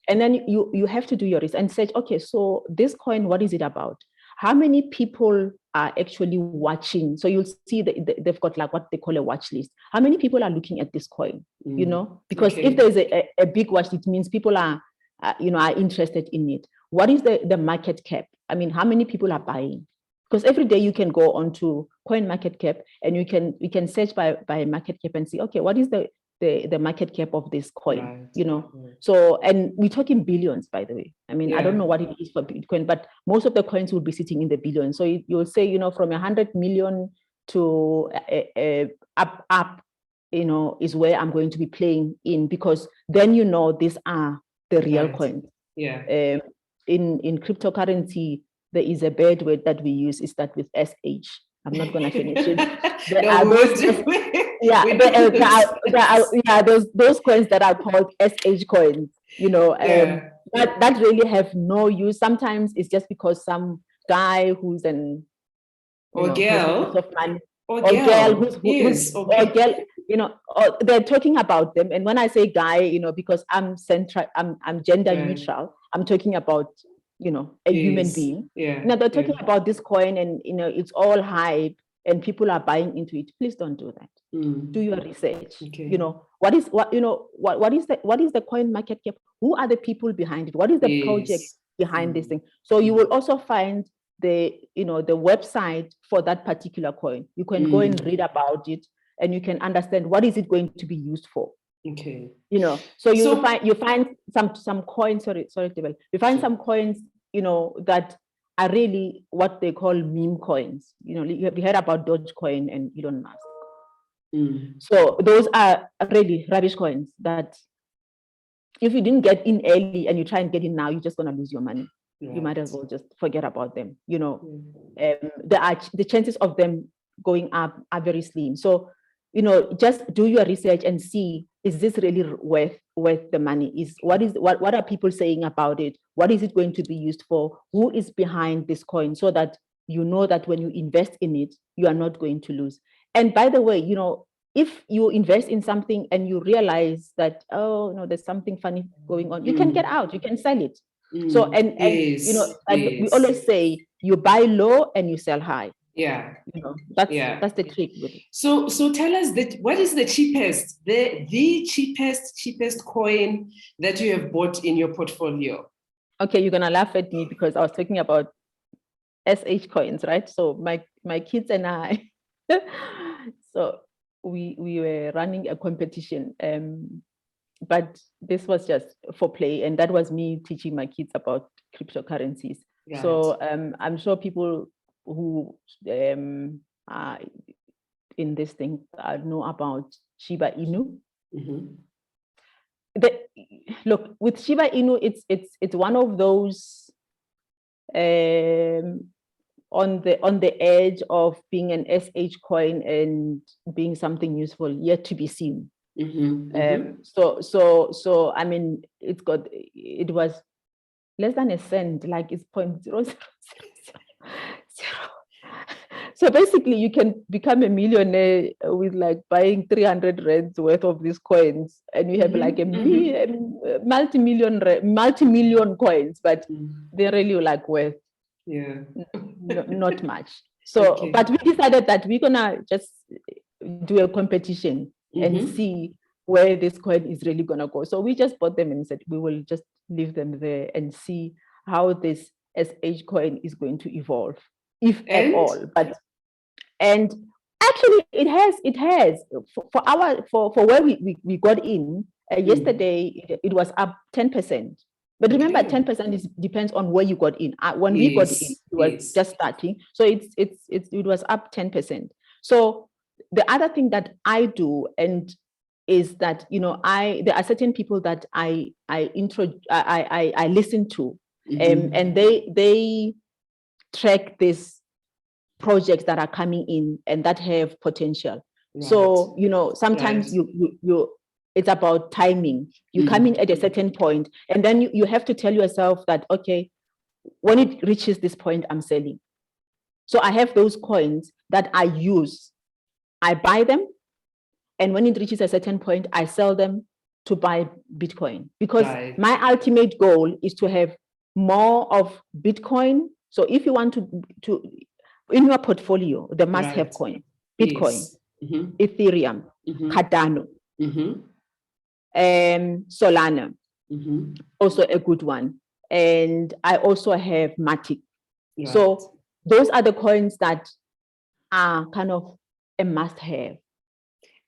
And then you have to do your research and say, okay, so this coin, what is it about? How many people are actually watching? So you'll see they've got like what they call a watch list. How many people are looking at this coin? Because if there's a big watch, it means people are interested in it. What is the market cap? I mean, how many people are buying? Because every day you can go onto Coin Market Cap and you can search by market cap and see, okay, what is the market cap of this coin, So, and we're talking billions, by the way. I mean, I don't know what it is for Bitcoin, but most of the coins will be sitting in the billions. So you'll say, from 100 million to up, is where I'm going to be playing in, because then these are the real coins. In cryptocurrency, there is a bad word that we use, is that with SH. I'm not going to finish it. Those coins that are called SH coins, that really have no use. Sometimes it's just because some guy who's girl they're talking about them. And when I say guy, because I'm gender neutral, I'm talking about a human being. They're talking about this coin, and it's all hype and people are buying into it. Please don't do that. Do your research. What is the coin market cap? Who are the people behind it? What is the project behind this thing? So you will also find the website for that particular coin. You can go and read about it, and you can understand what is it going to be used for. Okay. So you find some coins. Sorry, Tebel. You find some coins, that are really what they call meme coins. You have heard about Dogecoin and Elon Musk. So those are really rubbish coins that if you didn't get in early and you try and get in now, you're just going to lose your money. Right. You might as well just forget about them. The chances of them going up are very slim. So, just do your research and see, is this really worth the money? What are people saying about it? What is it going to be used for? Who is behind this coin? So that you know that when you invest in it, you are not going to lose. And by the way, if you invest in something and you realize that, oh no, there's something funny going on, you can get out, you can sell it. So we always say you buy low and you sell high. Yeah. That's the trick with it. So tell us what is the cheapest, the cheapest coin that you have bought in your portfolio? Okay, you're gonna laugh at me because I was talking about SH coins, right? So my kids and I, so we were running a competition, but this was just for play, and that was me teaching my kids about cryptocurrencies. Right. So I'm sure people who are in this thing know about Shiba Inu. Look, with Shiba Inu, it's one of those on the edge of being an SH coin and being something useful, yet to be seen. So I mean, it was less than a cent, like it's 0.0000. So basically, you can become a millionaire with like buying 300 rands worth of these coins, and you have like a multi-million coins, but they're really like worth not much. So, okay. But we decided that we're gonna just do a competition and see where this coin is really gonna go. So we just bought them and said we will just leave them there and see how this SH coin is going to evolve, if at all. And actually, it has for where we got in yesterday. It was up 10%. But remember, 10% depends on where you got in. When we got in, it was just starting, so it was up 10%. So the other thing that I do is that there are certain people that I listen to, and they track these projects that are coming in and that have potential. Right. So sometimes you it's about timing. You come in at a certain point, and then you have to tell yourself that, okay, when it reaches this point, I'm selling. So I have those coins that I use. I buy them, and when it reaches a certain point, I sell them to buy Bitcoin, because my ultimate goal is to have more of Bitcoin. So if you want to in your portfolio, the must-have coin, Bitcoin, Ethereum, Cardano, Solana, also a good one. And I also have Matic. Right. So those are the coins that are kind of a must-have.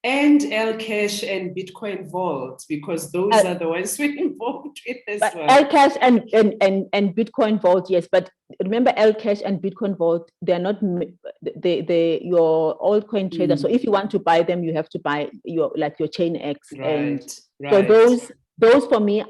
And Lcash and Bitcoin Vault, because those are the ones we're involved with as well. Lcash and Bitcoin Vault, yes. But remember, Lcash and Bitcoin Vault, they're not your altcoin trader. So if you want to buy them, you have to buy your Chain X. So those for me,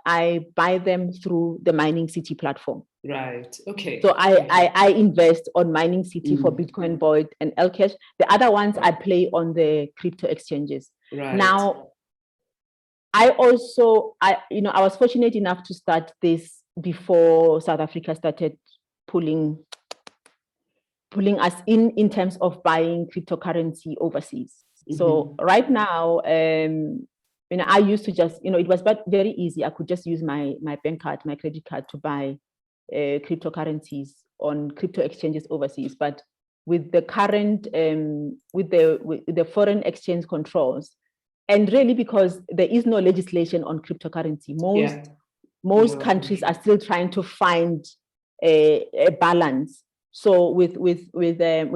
I buy them through the Mining City platform. Right. Okay. So I invest on Mining City for Bitcoin Vault and Lcash. The other ones I play on the crypto exchanges. Right. Now, I was fortunate enough to start this before South Africa started pulling us in terms of buying cryptocurrency overseas. So right now, I used to just, it was very easy. I could just use my bank card, my credit card to buy cryptocurrencies on crypto exchanges overseas. But with the current, with the foreign exchange controls, and really because there is no legislation on cryptocurrency, most countries are still trying to find a balance. So with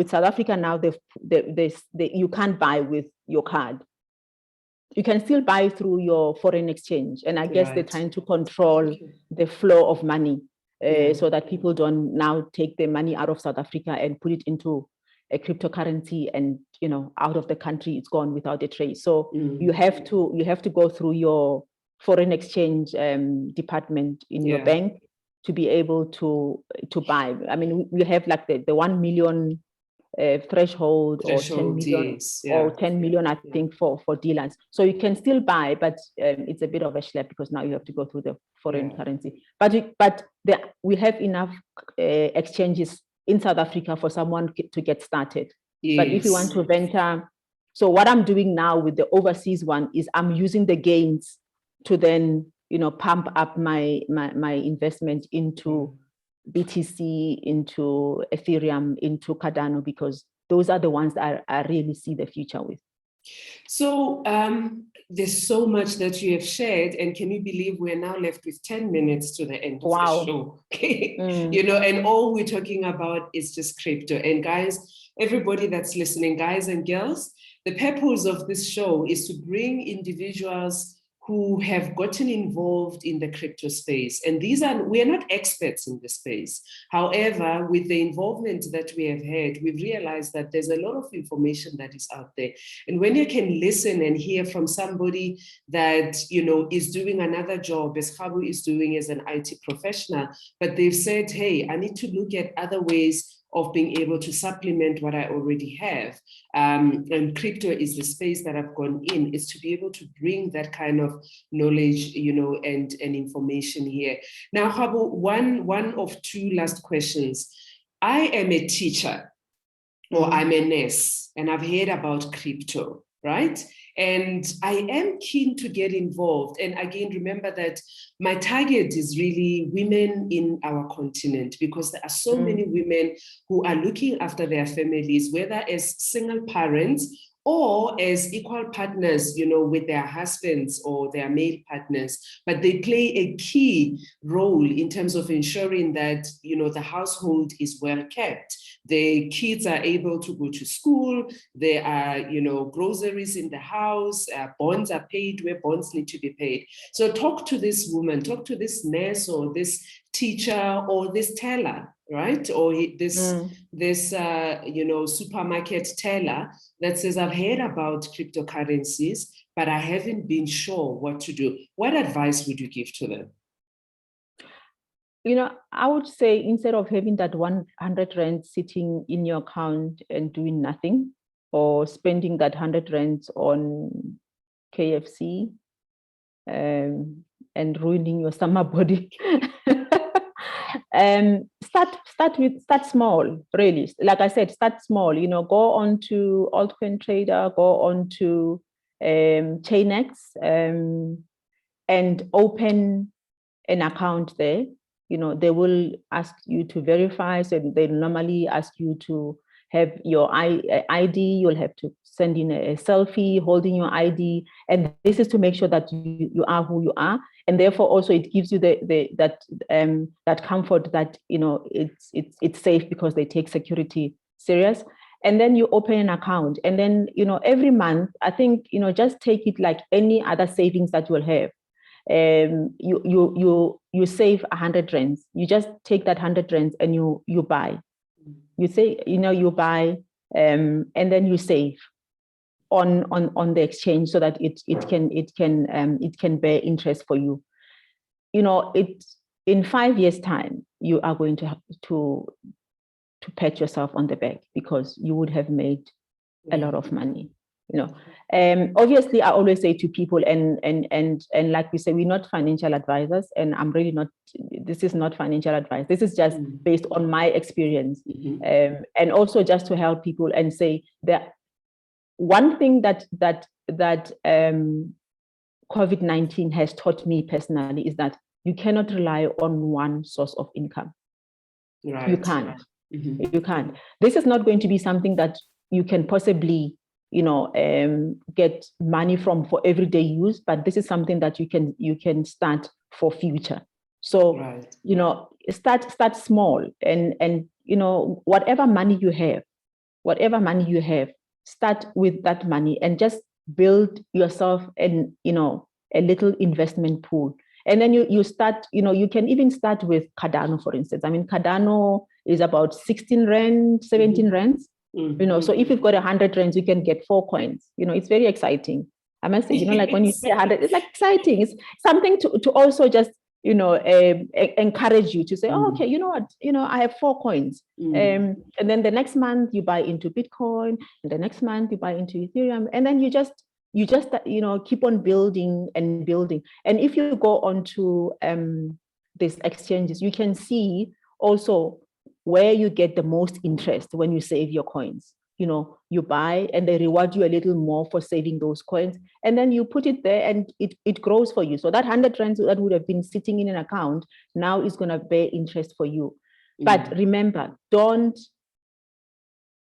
South Africa now, you can't buy with your card. You can still buy through your foreign exchange, and I guess they're trying to control the flow of money so that people don't now take their money out of South Africa and put it into a cryptocurrency, and out of the country it's gone without a trace. So you have to go through your foreign exchange department in your bank to be able to buy. I mean, we have like the 1 million threshold, or 10 million, or 10 million, I think, for dealers. So you can still buy, but it's a bit of a schlep because now you have to go through the foreign currency. But we have enough exchanges in South Africa for someone to get started. But if you want to venture, so what I'm doing now with the overseas one is I'm using the gains to then pump up my investment into BTC, into Ethereum, into Cardano, because those are the ones that I really see the future with. So there's so much that you have shared, and can you believe we're now left with 10 minutes to the end of the show? Okay. And all we're talking about is just crypto. And guys, everybody that's listening, guys and girls, the purpose of this show is to bring individuals who have gotten involved in the crypto space. And we are not experts in the space. However, with the involvement that we have had, we've realized that there's a lot of information that is out there. And when you can listen and hear from somebody that, is doing another job, as Kgabo is doing as an IT professional, but they've said, hey, I need to look at other ways of being able to supplement what I already have. And crypto is the space that I've gone in, is to be able to bring that kind of knowledge, and information here. Now, Kgabo, one of two last questions. I am a teacher, or I'm a nurse, and I've heard about crypto, right? And I am keen to get involved. And again, remember that my target is really women in our continent, because there are so many women who are looking after their families, whether as single parents or as equal partners, with their husbands or their male partners. But they play a key role in terms of ensuring that, the household is well kept. The kids are able to go to school. There are, groceries in the house. Bonds are paid where bonds need to be paid. So talk to this woman, talk to this nurse or this teacher or this teller, right? Or this supermarket teller that says, I've heard about cryptocurrencies, but I haven't been sure what to do. What advice would you give to them? I would say, instead of having that 100 rand sitting in your account and doing nothing, or spending that 100 rand on KFC and ruining your summer body, start small, really. Like I said, start small. Go on to altcoin trader, go on to Chainx, and open an account there. They will ask you to verify, so they normally ask you to have your ID. You'll have to send in a selfie holding your ID, and this is to make sure that you are who you are, and therefore also it gives you that comfort that it's safe, because they take security serious. And then you open an account, and then every month, I think just take it like any other savings that you will have. You save 100 rands. You just take that 100 rands and you buy. You say you buy, and then you save on the exchange, so that it can bear interest for you. In 5 years' time, you are going to pat yourself on the back, because you would have made a lot of money. Obviously, I always say to people, and like we say, we're not financial advisors, and I'm really not. This is not financial advice. This is just based on my experience, and also just to help people and say that one thing that COVID-19 has taught me personally is that you cannot rely on one source of income. Right. You can't. You can't. This is not going to be something that you can possibly get money from for everyday use, but this is something that you can start for future. So, start small, and whatever money you have, start with that money and just build yourself and a little investment pool. And then you start, you can even start with Cardano, for instance. I mean, Cardano is about 16 rand, 17 rands. So if you've got 100 rands, you can get 4 coins. It's very exciting. I must say, like when you say 100, it's like exciting. It's something to also just, encourage you to say, oh, okay, you know what, I have 4 coins. And then the next month you buy into Bitcoin, and the next month you buy into Ethereum. And then you just keep on building and building. And if you go onto these exchanges, you can see also where you get the most interest when you save your coins. You buy and they reward you a little more for saving those coins, and then you put it there and it grows for you. So that 100 rands that would have been sitting in an account now is going to bear interest for you. But remember, don't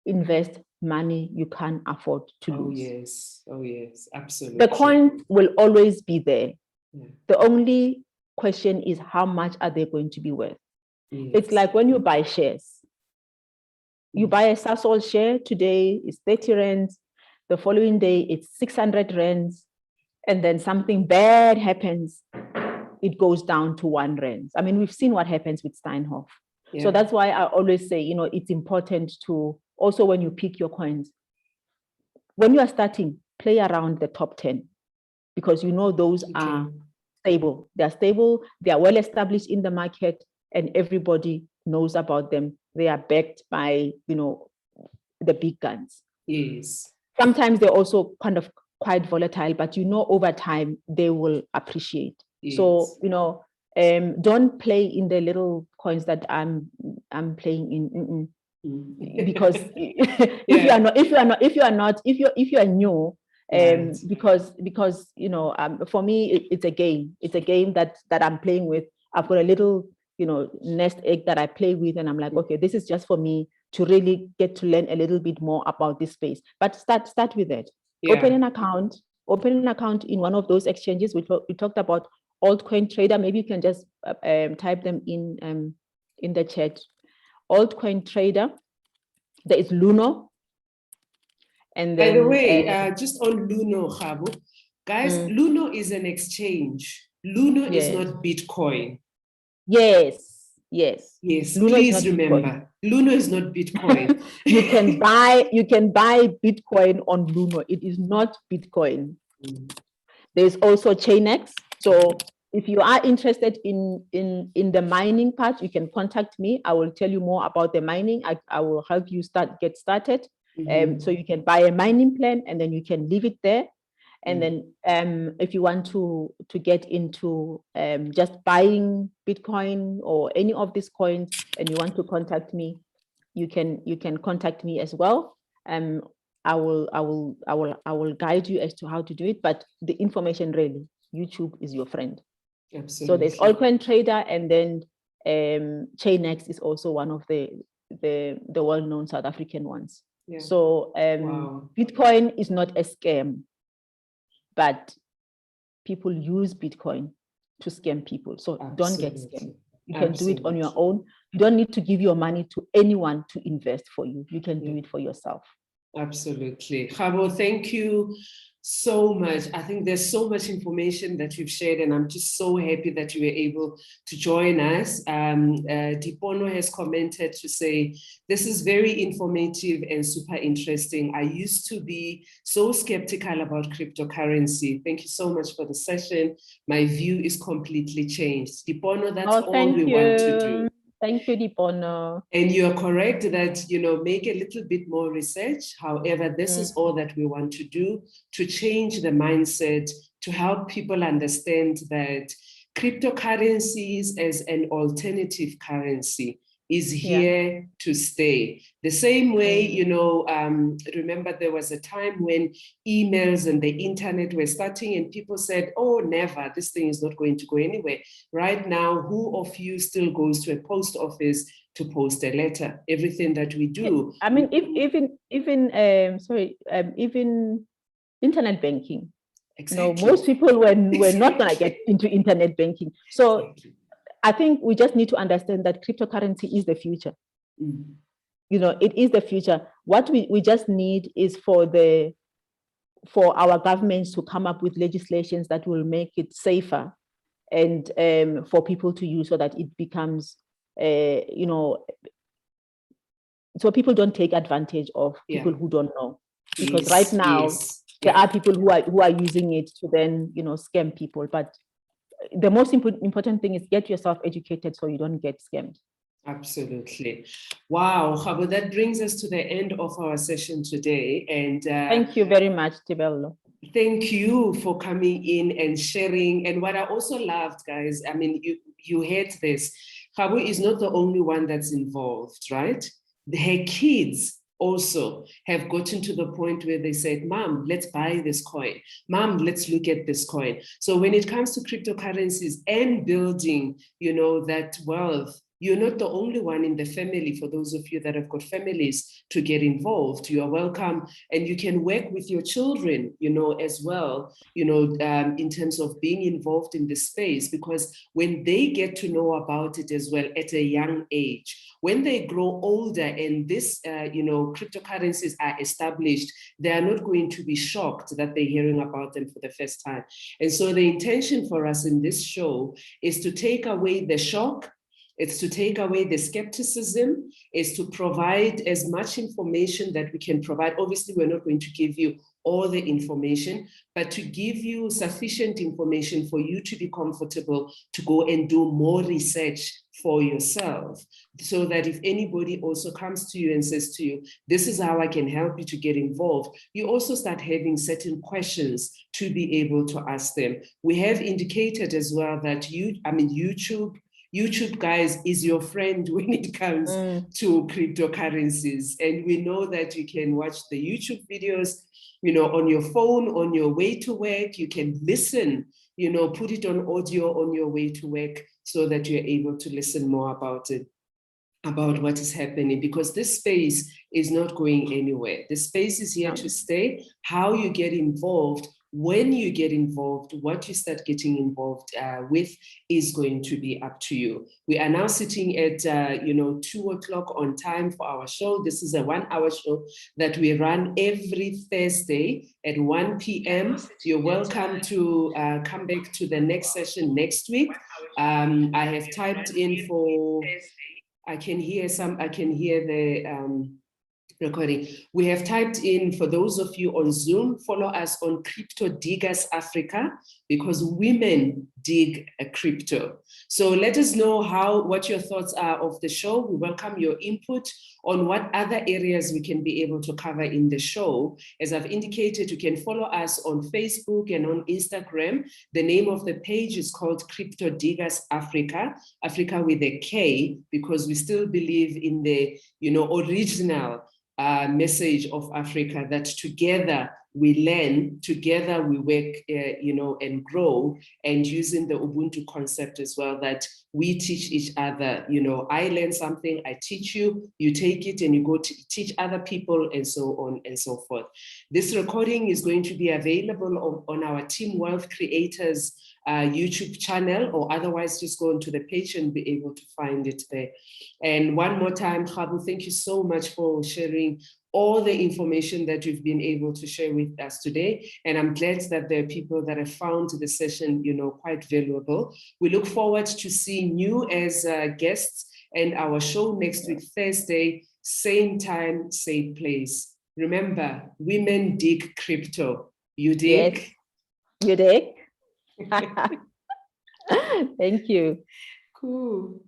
invest money you can't afford to lose. Oh yes, absolutely. The coins will always be there. The only question is, how much are they going to be worth? It's like when you buy shares. You buy a Sasol share today, it's 30 rands. The following day, it's 600 rands. And then something bad happens. It goes down to 1 rand. I mean, we've seen what happens with Steinhoff. So that's why I always say, it's important to also, when you pick your coins, when you are starting, play around the top 10, because those are stable. They're stable, they are well established in the market, and everybody knows about them. They are backed by, the big guns. Yes. Sometimes they're also kind of quite volatile, but over time they will appreciate. Yes. So, don't play in the little coins that I'm playing in. Because if you are new, because for me it's a game. It's a game that I'm playing with. I've got a little nest egg that I play with, and I'm like, okay, this is just for me to really get to learn a little bit more about this space. But start with it. Open an account in one of those exchanges. We talked about altcoin trader. Maybe you can just type them in the chat. Altcoin trader. There is Luno. And then, by the way, just on Luno, Kgabo, guys, Luno is an exchange. Luno is not Bitcoin. Yes. Luno, please remember, Luno is not Bitcoin. you can buy Bitcoin on Luno. It is not Bitcoin. There's also Chainx. So if you are interested in the mining part, you can contact me. I will tell you more about the mining. I will help you get started. So you can buy a mining plan, and then you can leave it there. And then if you want to get into just buying Bitcoin or any of these coins, and you want to contact me, you can contact me as well. I will guide you as to how to do it. But the information, really, YouTube is your friend. Absolutely. So there's altcoin trader, and then Chainx is also one of the well-known South African ones. So Bitcoin is not a scam, but people use Bitcoin to scam people. So don't get scammed. You can do it on your own. You don't need to give your money to anyone to invest for you. You can do it for yourself. Absolutely. Kgabo, thank you so much. I think there's so much information that you've shared, and I'm just so happy that you were able to join us. Dipono has commented to say, this is very informative and super interesting. I used to be so skeptical about cryptocurrency. Thank you so much for the session. My view is completely changed. Dipono, that's all we want to do. Thank you, Dipono. And you're correct that, make a little bit more research. However, this is all that we want to do to change the mindset, to help people understand that cryptocurrencies as an alternative currency is here to stay. The same way, remember there was a time when emails and the internet were starting and people said, oh, never, this thing is not going to go anywhere. Right now, who of you still goes to a post office to post a letter? Everything that we do. I mean, even internet banking. Exactly. Most people were not going to get into internet banking. So I think we just need to understand that cryptocurrency is the future. Mm. It is the future. What we just need is for our governments to come up with legislations that will make it safer and for people to use, so that it becomes, so people don't take advantage of people who don't know. Because right now, there are people who are using it to then, scam people. But the most important thing is get yourself educated so you don't get scammed. Absolutely. Wow, Kgabo, that brings us to the end of our session today. And thank you very much, Tibello. Thank you for coming in and sharing. And what I also loved, guys, I mean, you heard this. Kgabo is not the only one that's involved, right? Her kids also have gotten to the point where they said, Mom, let's buy this coin. Mom, let's look at this coin. So when it comes to cryptocurrencies and building, that wealth, you're not the only one in the family. For those of you that have got families to get involved, you are welcome. And you can work with your children, as well, in terms of being involved in the space, because when they get to know about it as well at a young age, when they grow older and this, cryptocurrencies are established, they are not going to be shocked that they're hearing about them for the first time. And so the intention for us in this show is to take away the shock. It's to take away the skepticism, is to provide as much information that we can provide. Obviously, we're not going to give you all the information, but to give you sufficient information for you to be comfortable to go and do more research for yourself, so that if anybody also comes to you and says to you, this is how I can help you to get involved, you also start having certain questions to be able to ask them. We have indicated as well that YouTube, guys, is your friend when it comes to cryptocurrencies. And we know that you can watch the YouTube videos, on your phone, on your way to work. You can listen, put it on audio on your way to work, so that you're able to listen more about it, about what is happening, because this space is not going anywhere. The space is here to stay. How you get involved, when you get involved, what you start getting involved with is going to be up to you. We are now sitting at 2 o'clock on time for our show. This is a 1-hour show that we run every Thursday at 1 p.m. You're welcome to come back to the next session next week. I have typed in for, I can hear the recording. We have typed in, for those of you on Zoom, follow us on Crypto Diggers Africa, because women dig a crypto. So let us know what your thoughts are of the show. We welcome your input on what other areas we can be able to cover in the show. As I've indicated, you can follow us on Facebook and on Instagram. The name of the page is called Crypto Diggers Africa, Africa with a K, because we still believe in the original message of Africa, that together we learn, together we work, and grow, and using the Ubuntu concept as well, that we teach each other. I learn something, I teach you, you take it and you go to teach other people, and so on and so forth. This recording is going to be available on our Team Wealth Creators YouTube channel, or otherwise just go into the page and be able to find it there. And one more time, Kgabo, thank you so much for sharing all the information that you've been able to share with us today. And I'm glad that there are people that have found the session, quite valuable. We look forward to seeing you as guests and our show next week, Thursday, same time, same place. Remember, women dig crypto. You dig? Yes. You dig? Thank you. Cool.